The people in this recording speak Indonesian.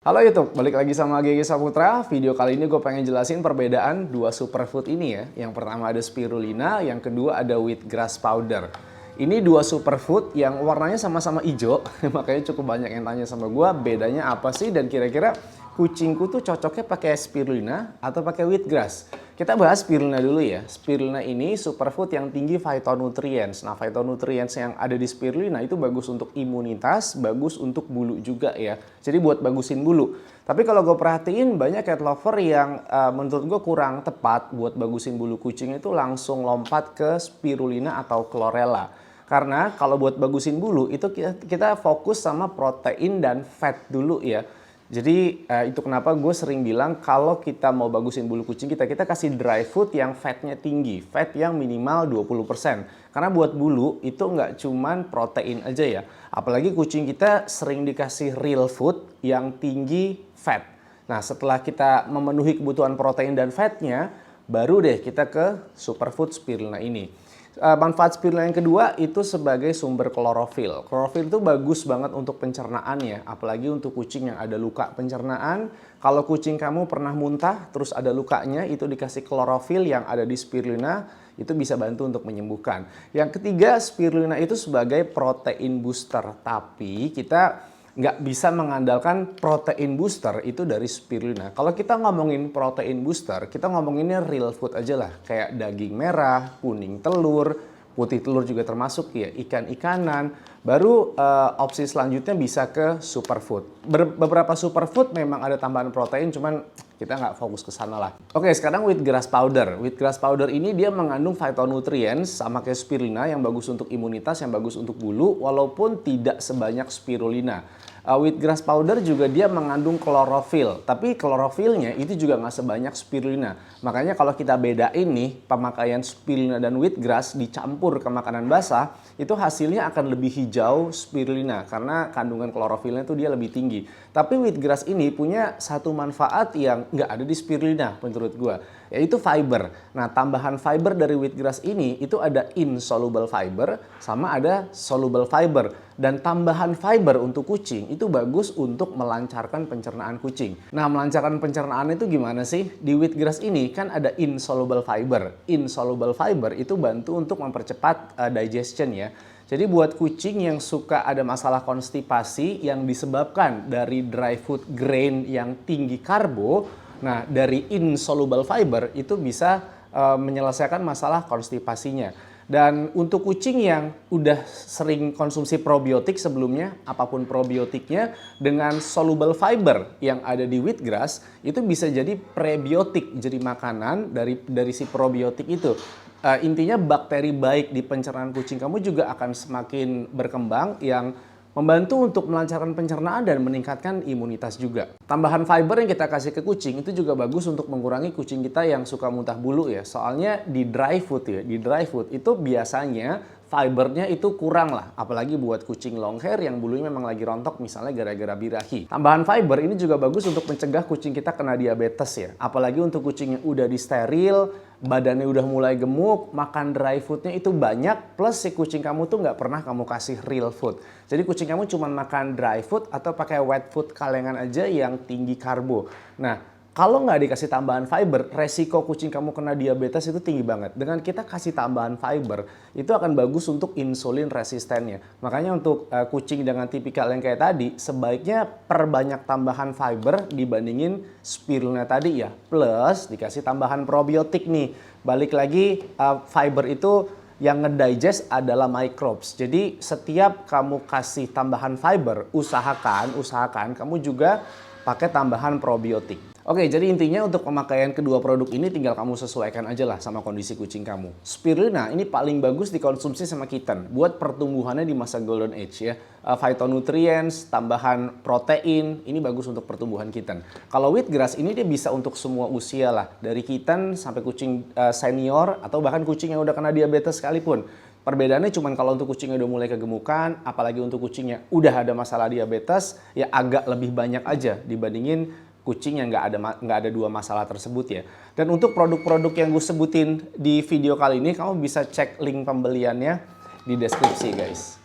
Halo YouTube, balik lagi sama GG Saputra. Video kali ini gue pengen jelasin perbedaan dua superfood ini ya. Yang pertama ada spirulina, yang kedua ada wheatgrass powder. Ini dua superfood yang warnanya sama-sama hijau, makanya cukup banyak yang tanya sama gue bedanya apa sih dan kira-kira kucingku tuh cocoknya pakai spirulina atau pakai wheatgrass. Kita bahas spirulina dulu ya. Spirulina ini superfood yang tinggi phytonutrients. Nah, phytonutrients yang ada di spirulina itu bagus untuk imunitas, bagus untuk bulu juga ya. Jadi buat bagusin bulu. Tapi kalau gue perhatiin banyak cat lover yang menurut gue kurang tepat buat bagusin bulu kucing itu langsung lompat ke spirulina atau chlorella. Karena kalau buat bagusin bulu itu kita fokus sama protein dan fat dulu ya. Jadi itu kenapa gue sering bilang kalau kita mau bagusin bulu kucing kita kasih dry food yang fatnya tinggi. Fat yang minimal 20%. Karena buat bulu itu nggak cuman protein aja ya. Apalagi kucing kita sering dikasih real food yang tinggi fat. Nah setelah kita memenuhi kebutuhan protein dan fatnya, baru deh kita ke superfood spirulina ini. Manfaat spirulina yang kedua itu sebagai sumber klorofil. Klorofil itu bagus banget untuk pencernaan ya, apalagi untuk kucing yang ada luka pencernaan. Kalau kucing kamu pernah muntah terus ada lukanya, itu dikasih klorofil yang ada di spirulina, itu bisa bantu untuk menyembuhkan. Yang ketiga, spirulina itu sebagai protein booster, tapi kita nggak bisa mengandalkan protein booster itu dari spirulina. Kalau kita ngomongin protein booster, kita ngomonginnya real food aja lah. Kayak daging merah, kuning telur, putih telur juga termasuk ya, ikan-ikanan. Baru opsi selanjutnya bisa ke superfood. Beberapa superfood memang ada tambahan protein, cuman kita nggak fokus ke sana lah. Oke, sekarang wheatgrass powder. Wheatgrass powder ini dia mengandung phytonutrients sama kayak spirulina yang bagus untuk imunitas, yang bagus untuk bulu, walaupun tidak sebanyak spirulina. Wheatgrass powder juga dia mengandung klorofil, tapi klorofilnya itu juga nggak sebanyak spirulina. Makanya kalau kita bedain nih pemakaian spirulina dan wheatgrass dicampur ke makanan basah, itu hasilnya akan lebih hijau spirulina karena kandungan klorofilnya itu dia lebih tinggi. Tapi wheatgrass ini punya satu manfaat yang nggak ada di spirulina menurut gua, yaitu fiber. Nah, tambahan fiber dari wheatgrass ini itu ada insoluble fiber sama ada soluble fiber. Dan tambahan fiber untuk kucing itu bagus untuk melancarkan pencernaan kucing. Nah, melancarkan pencernaan itu gimana sih? Di wheatgrass ini kan ada insoluble fiber. Insoluble fiber itu bantu untuk mempercepat digestion ya. Jadi buat kucing yang suka ada masalah konstipasi yang disebabkan dari dry food grain yang tinggi karbo, nah dari insoluble fiber itu bisa menyelesaikan masalah konstipasinya. Dan untuk kucing yang udah sering konsumsi probiotik sebelumnya, apapun probiotiknya, dengan soluble fiber yang ada di wheatgrass, itu bisa jadi prebiotik, jadi makanan dari si probiotik itu. Intinya bakteri baik di pencernaan kucing kamu juga akan semakin berkembang yang membantu untuk melancarkan pencernaan dan meningkatkan imunitas juga. Tambahan fiber yang kita kasih ke kucing itu juga bagus untuk mengurangi kucing kita yang suka muntah bulu ya. Soalnya di dry food ya, di dry food itu biasanya fibernya itu kurang lah. Apalagi buat kucing long hair yang bulunya memang lagi rontok misalnya gara-gara birahi. Tambahan fiber ini juga bagus untuk mencegah kucing kita kena diabetes ya. Apalagi untuk kucing yang udah disteril, badannya udah mulai gemuk, makan dry foodnya itu banyak, plus si kucing kamu tuh nggak pernah kamu kasih real food. Jadi kucing kamu cuma makan dry food atau pakai wet food kalengan aja yang tinggi karbo. Nah, kalau nggak dikasih tambahan fiber, resiko kucing kamu kena diabetes itu tinggi banget. Dengan kita kasih tambahan fiber, itu akan bagus untuk insulin resistennya. Makanya untuk kucing dengan tipikal yang kayak tadi, sebaiknya perbanyak tambahan fiber dibandingin spirulina tadi ya. Plus dikasih tambahan probiotik nih. Balik lagi fiber itu yang ngedigest adalah microbes. Jadi setiap kamu kasih tambahan fiber, usahakan kamu juga pakai tambahan probiotik. Oke, jadi intinya untuk pemakaian kedua produk ini tinggal kamu sesuaikan aja lah sama kondisi kucing kamu. Spirulina ini paling bagus dikonsumsi sama kitten buat pertumbuhannya di masa golden age ya. Phytonutrients, tambahan protein, ini bagus untuk pertumbuhan kitten. Kalau wheatgrass ini dia bisa untuk semua usia lah, dari kitten sampai kucing senior atau bahkan kucing yang udah kena diabetes sekalipun. Perbedaannya cuma kalau untuk kucingnya udah mulai kegemukan, apalagi untuk kucingnya udah ada masalah diabetes, ya agak lebih banyak aja dibandingin kucing yang nggak ada dua masalah tersebut ya. Dan untuk produk-produk yang gue sebutin di video kali ini, kamu bisa cek link pembeliannya di deskripsi guys.